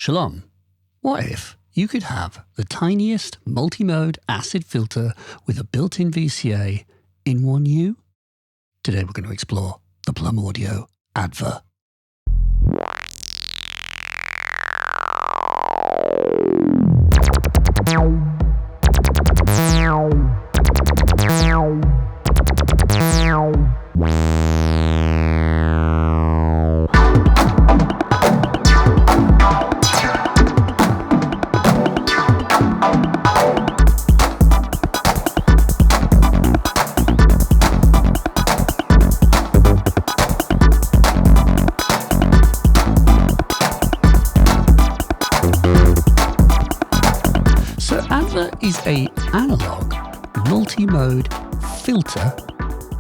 Shalom. What if you could have the tiniest multimode acid filter with a built-in VCA in one U? Today we're going to explore the Plum Audio ADVA. Is a analog multi-mode filter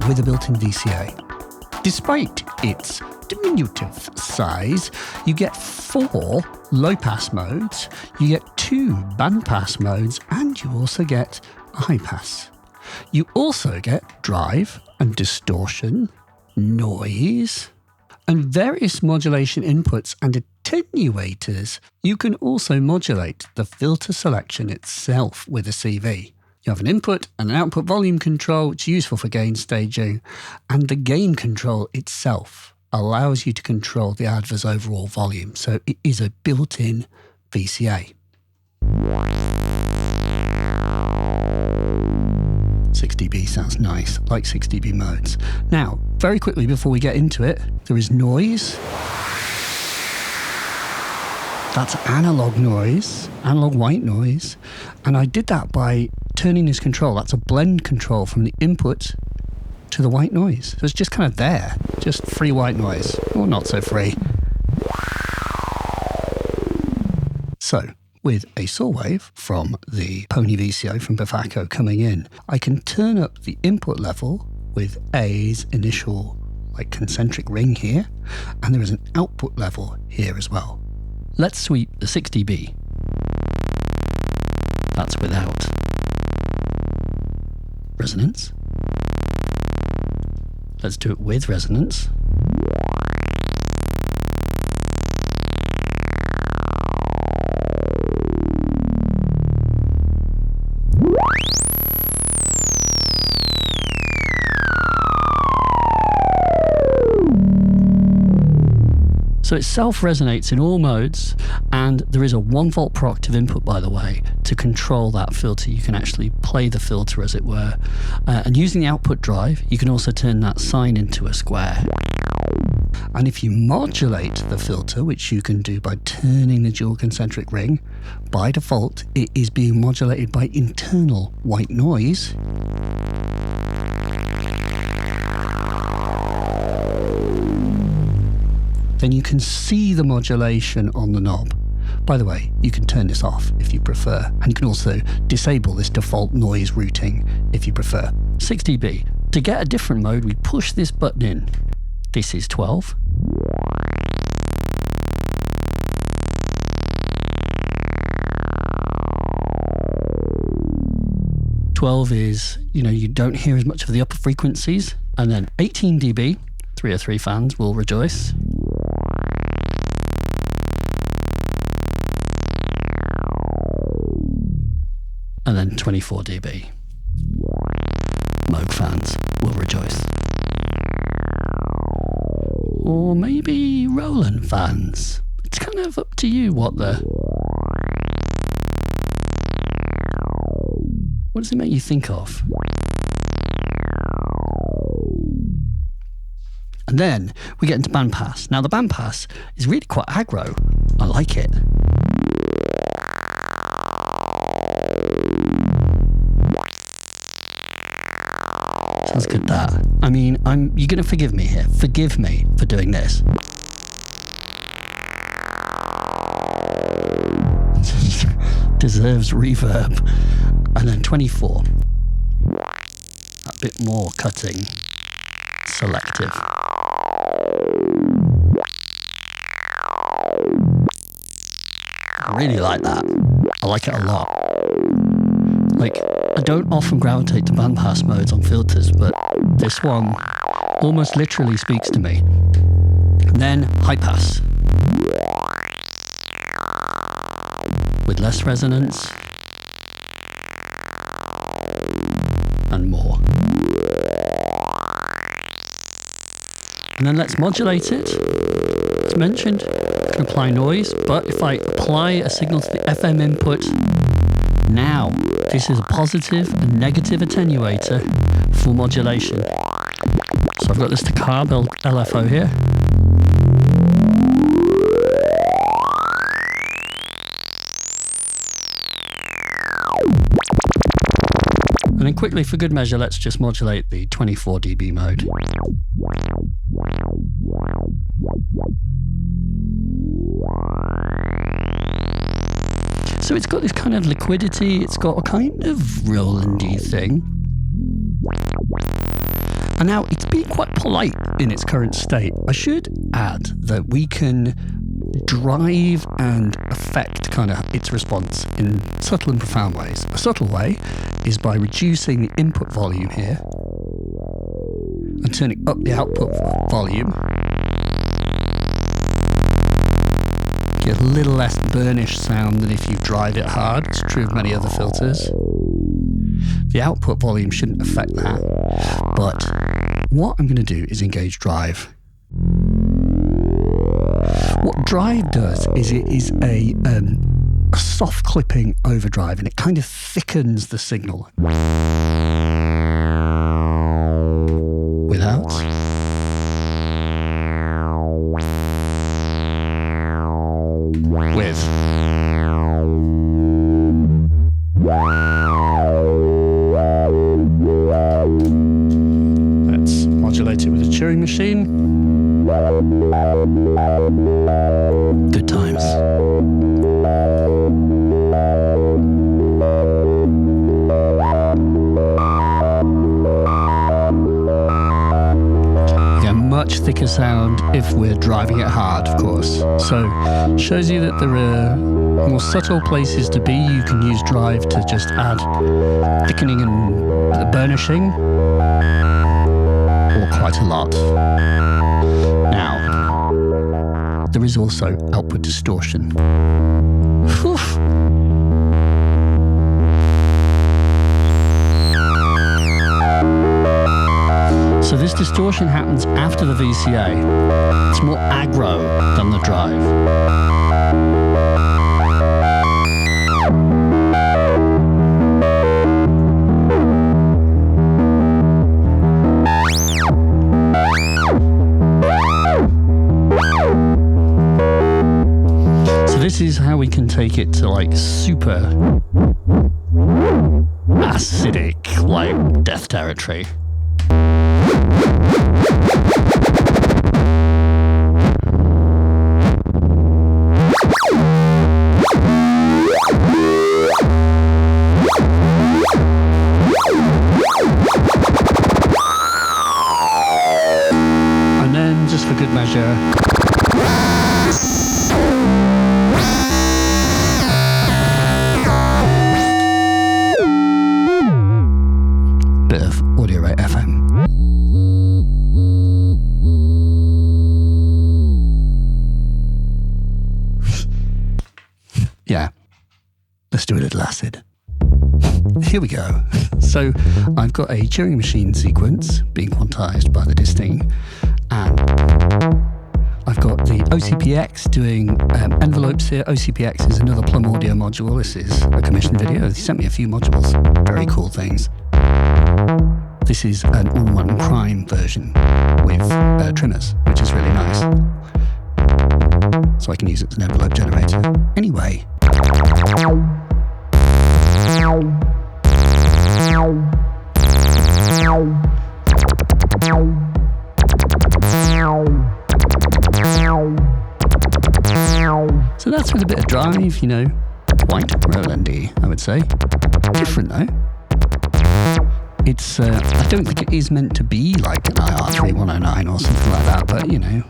with a built-in VCA. Despite its diminutive size, you get 4 low-pass modes, you get 2 bandpass modes, and you also get a high-pass. You also get drive and distortion, noise, and various modulation inputs and attenuators. You can also modulate the filter selection itself with a CV. You have an input and an output volume control, which is useful for gain staging, and the gain control itself allows you to control the ADVA's overall volume. So it is a built-in VCA. 6 dB sounds nice, like 6 dB modes. Now, very quickly before we get into it, there is noise. That's analog noise, analog white noise. And I did that by turning this control. That's a blend control from the input to the white noise. So it's just kind of there, just free white noise, or not so free. So, with a saw wave from the Pony VCO from Bafako coming in, I can turn up the input level with A's initial concentric ring here, and there is an output level here as well. Let's sweep the 6 dB. That's without resonance. Let's do it with resonance. So it self-resonates in all modes, and there is a 1 volt per octave input, by the way, to control that filter. You can actually play the filter, as it were. And using the output drive, you can also turn that sine into a square. And if you modulate the filter, which you can do by turning the dual concentric ring, by default, it is being modulated by internal white noise. Then you can see the modulation on the knob. By the way, you can turn this off if you prefer, and you can also disable this default noise routing if you prefer. 6 dB. To get a different mode, we push this button in. This is 12. is, you don't hear as much of the upper frequencies. And then 18 dB, 303 fans will rejoice. And then 24 dB. Moog fans will rejoice. Or maybe Roland fans. It's kind of up to you what does it make you think of? And then we get into bandpass. Now the bandpass is really quite aggro. I like it. Sounds good, that. I mean, you're going to forgive me here. Forgive me for doing this. Deserves reverb. And then 24. A bit more cutting. Selective. I really like that. I like it a lot. I don't often gravitate to bandpass modes on filters, but this one almost literally speaks to me. And then high pass. with less resonance, and more. And then let's modulate it. As mentioned, I can apply noise, but if I apply a signal to the FM input, now this is a positive and negative attenuator for modulation. So I've got this staccato LFO here. And then quickly, for good measure, let's just modulate the 24 dB mode. So it's got this kind of liquidity, it's got a kind of Roland-y thing. And now it's being quite polite in its current state. I should add that we can drive and affect kind of its response in subtle and profound ways. A subtle way is by reducing the input volume here and turning up the output volume. Get a little less burnish sound than if you drive it hard. It's true of many other filters. The output volume shouldn't affect that, but what I'm going to do is engage drive. What drive does is it is a soft clipping overdrive, and it kind of thickens the signal. Without. With. Let's modulate it with a Turing machine. Good times. Much thicker sound if we're driving it hard, of course. So shows you that there are more subtle places to be. You can use drive to just add thickening and burnishing, or quite a lot. Now, there is also output distortion. Whew. So this distortion happens after the VCA. It's more aggro than the drive. So this is how we can take it to like super acidic, like death territory. And then, just for good measure, bit of Audio Rate FM. Yeah, let's do a little acid. Here we go. So I've got a Turing machine sequence being quantized by the Disting, and I've got the OCPX doing envelopes here. OCPX is another Plum Audio module. This is a commissioned video. They sent me a few modules. Very cool things. This is an all-in-one crime version with trimmers, which is really nice. So I can use it as an envelope generator. Anyway. So that's with a bit of drive, you know, quite Roland-y, I would say. Different though. It's, I don't think it is meant to be like an IR3109 or something like that, but you know,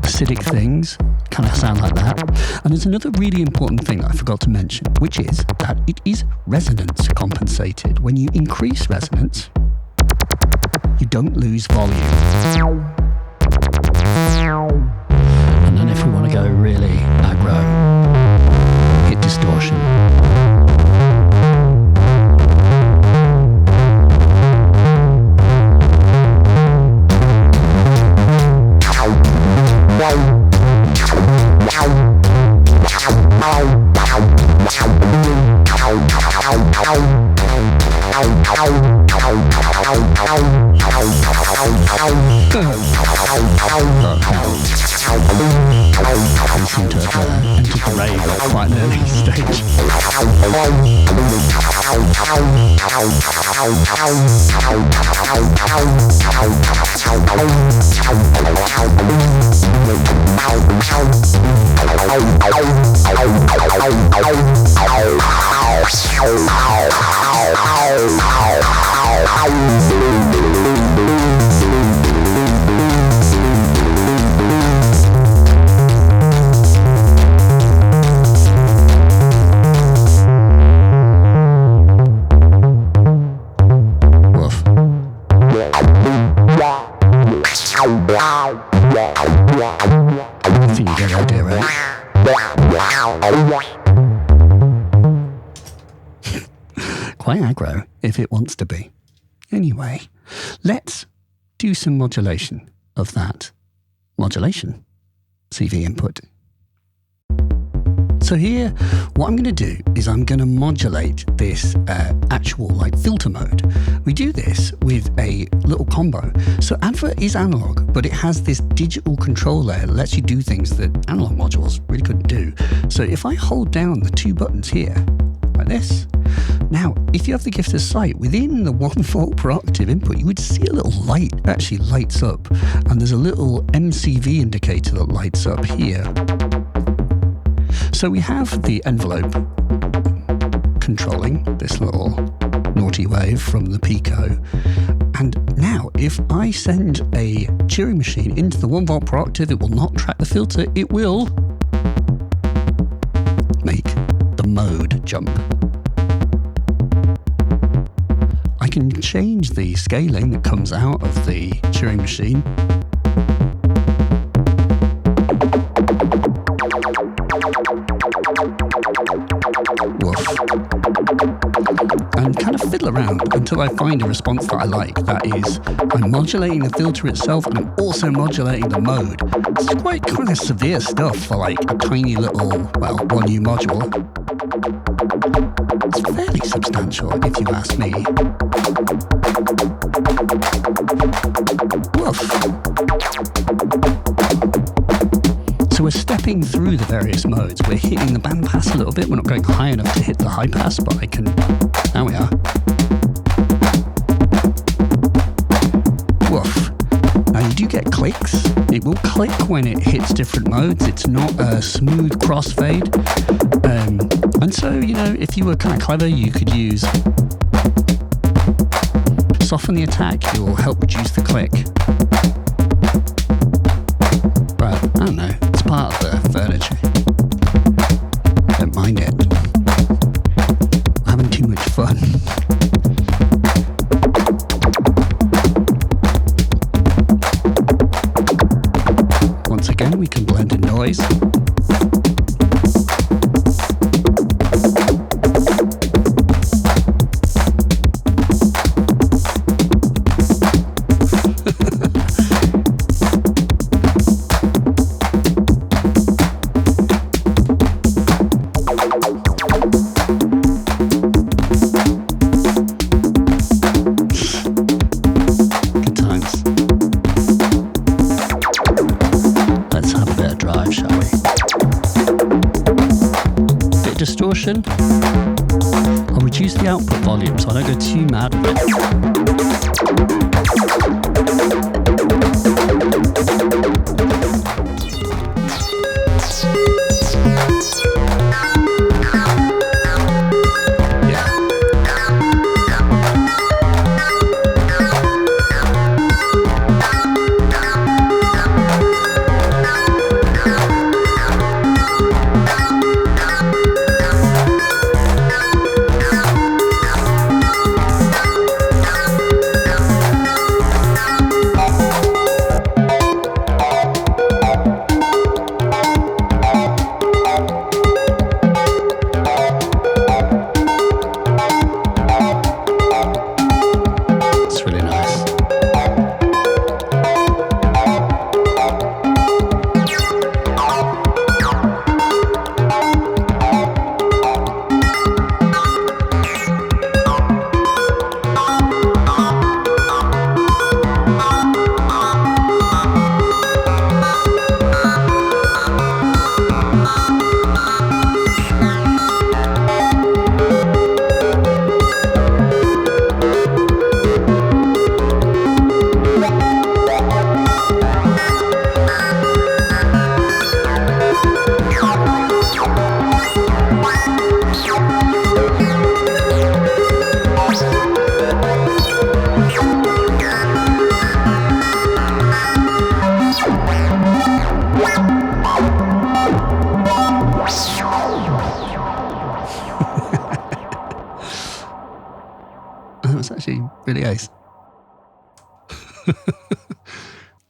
acidic things kind of sound like that. And there's another really important thing that I forgot to mention, which is that it is resonance compensated. When you increase resonance, you don't lose volume. And then if we want to go really aggro, hit distortion. We seem to have entered the rave at quite an early stage. I think you get the idea, right? Quite aggro, if it wants to be. Anyway, let's do some modulation of that modulation CV input. So here, what I'm going to do is I'm going to modulate this actual filter mode. We do this with a little combo. So ADVA is analog, but it has this digital control layer that lets you do things that analog modules really couldn't do. So if I hold down the two buttons here, like this, now if you have the gift of sight, within the 1 volt per octave input, you would see a little light actually lights up. And there's a little MCV indicator that lights up here. So we have the envelope controlling this little naughty wave from the Pico. And now if I send a Turing machine into the 1 volt per octave, it will not track the filter, it will make the mode jump. I can change the scaling that comes out of the Turing machine. And kind of fiddle around until I find a response that I like. That is, I'm modulating the filter itself and I'm also modulating the mode. It's quite kind of severe stuff for a tiny little, 1U module. It's fairly substantial if you ask me. Woof. So we're stepping through the various modes. We're hitting the bandpass a little bit. We're not going high enough to hit the high pass, but I can... There we are. Woof. Now you do get clicks. It will click when it hits different modes. It's not a smooth crossfade. And so, if you were kind of clever, you could use soften the attack. It will help reduce the click. But I don't know. It's part of the furniture. Don't mind it. I'm having too much fun. Once again, we can blend in noise. Distortion. I'll reduce the output volume so I don't go too mad with it. actually really ace.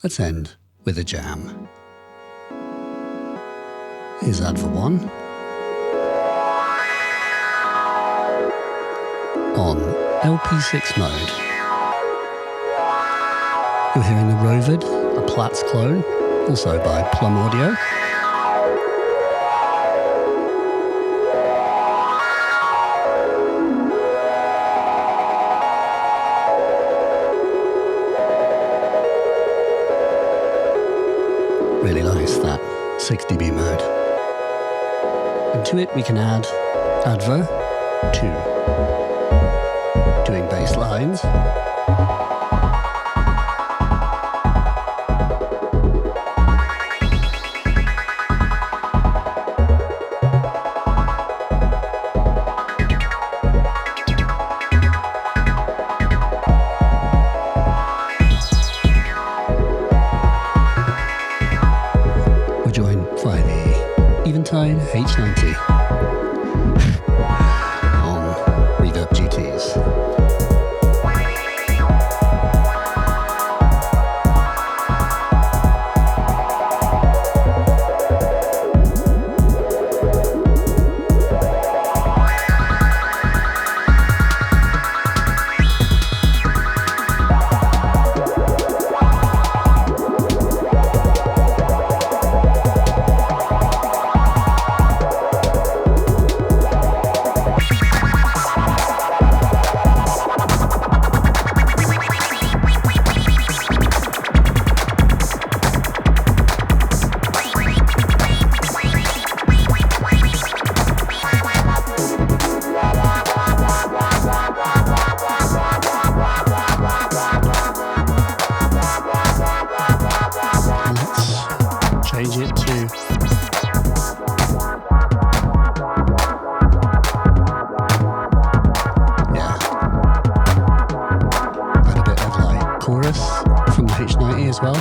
Let's end with a jam. Here's ADVA 1 on LP6 mode. You're hearing the Rov'ed, a Platz clone, also by Plum Audio. Really nice, that 6 dB mode. And to it we can add ADVA 2, doing bass lines. Eventide H90 on Reverb GTs. Change it to add a bit of like chorus from the H90 as well.